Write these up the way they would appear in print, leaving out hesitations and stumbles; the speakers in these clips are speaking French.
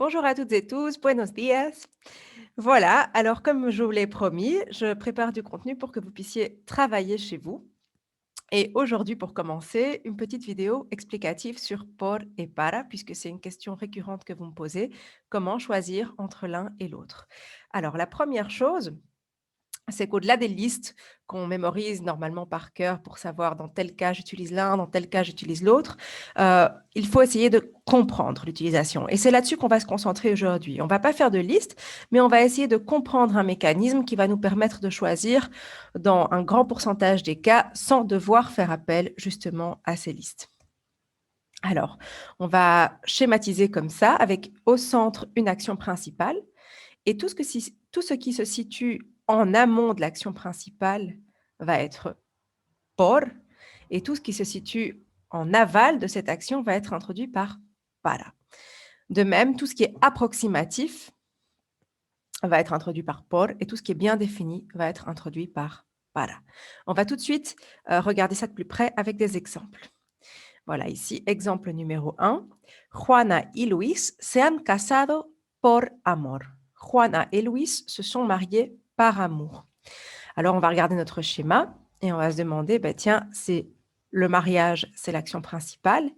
Bonjour à toutes et tous, buenos días. Voilà, alors comme je vous l'ai promis, je prépare du contenu pour que vous puissiez travailler chez vous. Et aujourd'hui, pour commencer, une petite vidéo explicative sur por et para, puisque c'est une question récurrente que vous me posez. Comment choisir entre l'un et l'autre? Alors, la première chose, c'est qu'au-delà des listes qu'on mémorise normalement par cœur pour savoir dans tel cas j'utilise l'un, dans tel cas j'utilise l'autre, il faut essayer de comprendre l'utilisation. Et c'est là-dessus qu'on va se concentrer aujourd'hui. On ne va pas faire de liste, mais on va essayer de comprendre un mécanisme qui va nous permettre de choisir dans un grand pourcentage des cas sans devoir faire appel justement à ces listes. Alors, on va schématiser comme ça avec au centre une action principale et tout ce qui se situe en amont de l'action principale va être por, et tout ce qui se situe en aval de cette action va être introduit par para. De même, tout ce qui est approximatif va être introduit par por, et tout ce qui est bien défini va être introduit par para. On va tout de suite regarder ça de plus près avec des exemples. Voilà, ici, exemple numéro 1. Juana y Luis se han casado por amor. Juana et Luis se sont mariés par amour. Alors, on va regarder notre schéma et on va se demander, tiens, c'est le mariage, c'est l'action principale.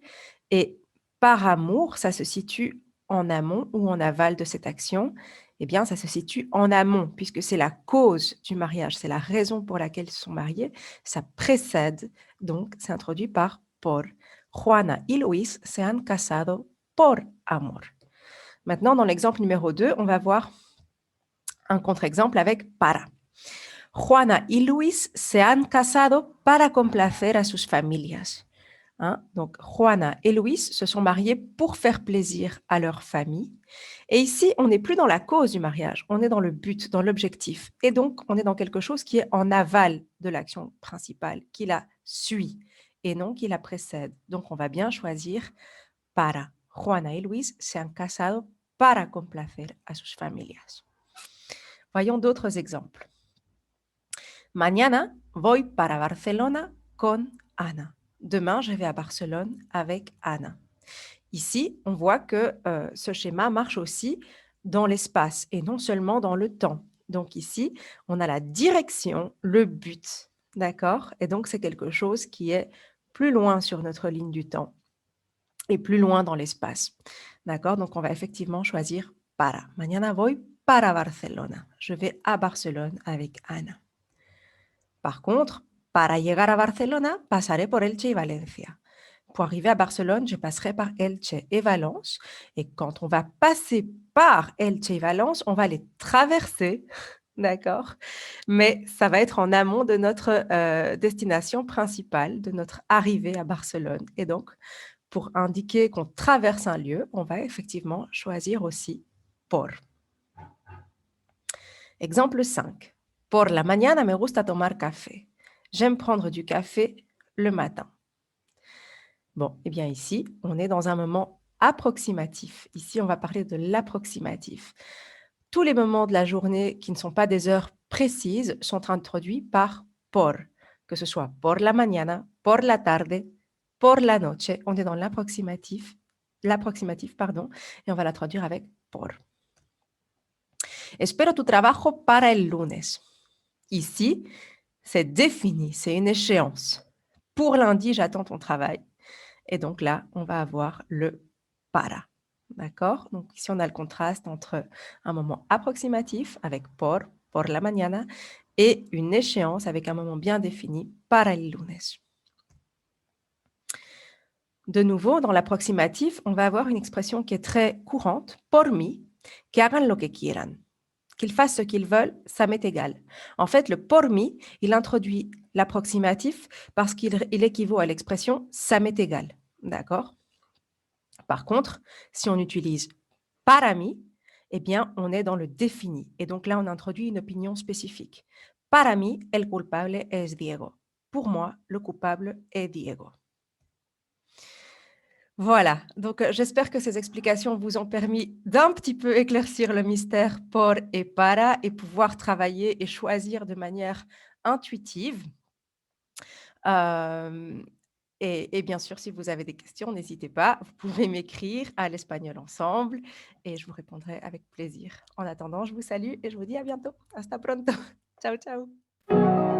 Et par amour, ça se situe en amont ou en aval de cette action. Eh bien, ça se situe en amont, puisque c'est la cause du mariage, c'est la raison pour laquelle ils se sont mariés. Ça précède, donc c'est introduit par por. Juana y Luis se han casado por amor. Maintenant, dans l'exemple numéro 2, on va voir un contre-exemple avec para. Juana y Luis se han casado para complacer a sus familias. Donc, Juana et Luis se sont mariés pour faire plaisir à leur famille. Et ici, on n'est plus dans la cause du mariage, on est dans le but, dans l'objectif. Et donc, on est dans quelque chose qui est en aval de l'action principale, qui la suit et non qui la précède. Donc, on va bien choisir para. Juana y Luis se han casado para complacer a sus familias. Voyons d'autres exemples. Mañana voy para Barcelona con Ana. Demain, je vais à Barcelone avec Anna. Ici, on voit que ce schéma marche aussi dans l'espace et non seulement dans le temps. Donc ici, on a la direction, le but, d'accord? Et donc, c'est quelque chose qui est plus loin sur notre ligne du temps et plus loin dans l'espace, d'accord? Donc, on va effectivement choisir para. Mañana voy para Barcelona. Je vais à Barcelone avec Anna. Par contre, para llegar a Barcelona, pasaré por Elche y Valencia. Pour arriver à Barcelone, je passerai par Elche et Valence. Et quand on va passer par Elche et Valence, on va les traverser, d'accord? Mais ça va être en amont de notre destination principale, de notre arrivée à Barcelone. Et donc, pour indiquer qu'on traverse un lieu, on va effectivement choisir aussi por. Exemple 5. Por la mañana me gusta tomar café. J'aime prendre du café le matin. Bon, eh bien ici, on est dans un moment approximatif. Ici, on va parler de l'approximatif. Tous les moments de la journée qui ne sont pas des heures précises sont introduits par por, que ce soit por la mañana, por la tarde, por la noche. On est dans l'approximatif, pardon, et on va la traduire avec por. Espero tu trabajo para el lunes. Ici, c'est défini, c'est une échéance. Pour lundi, j'attends ton travail. Et donc là, on va avoir le para. D'accord? Donc ici, on a le contraste entre un moment approximatif avec por la mañana, et une échéance avec un moment bien défini, para el lunes. De nouveau, dans l'approximatif, on va avoir une expression qui est très courante, por mí, que hagan lo que quieran. Qu'ils fassent ce qu'ils veulent, ça m'est égal. En fait, le por mí, il introduit l'approximatif parce qu'il équivaut à l'expression ça m'est égal. D'accord? Par contre, si on utilise para mí, eh bien, on est dans le défini. Et donc là, on introduit une opinion spécifique. Para mí, el culpable es Diego. Pour moi, le coupable est Diego. Voilà, donc j'espère que ces explications vous ont permis d'un petit peu éclaircir le mystère por et para et pouvoir travailler et choisir de manière intuitive. Et bien sûr, si vous avez des questions, n'hésitez pas, vous pouvez m'écrire à l'espagnol ensemble et je vous répondrai avec plaisir. En attendant, je vous salue et je vous dis à bientôt. Hasta pronto. Ciao, ciao.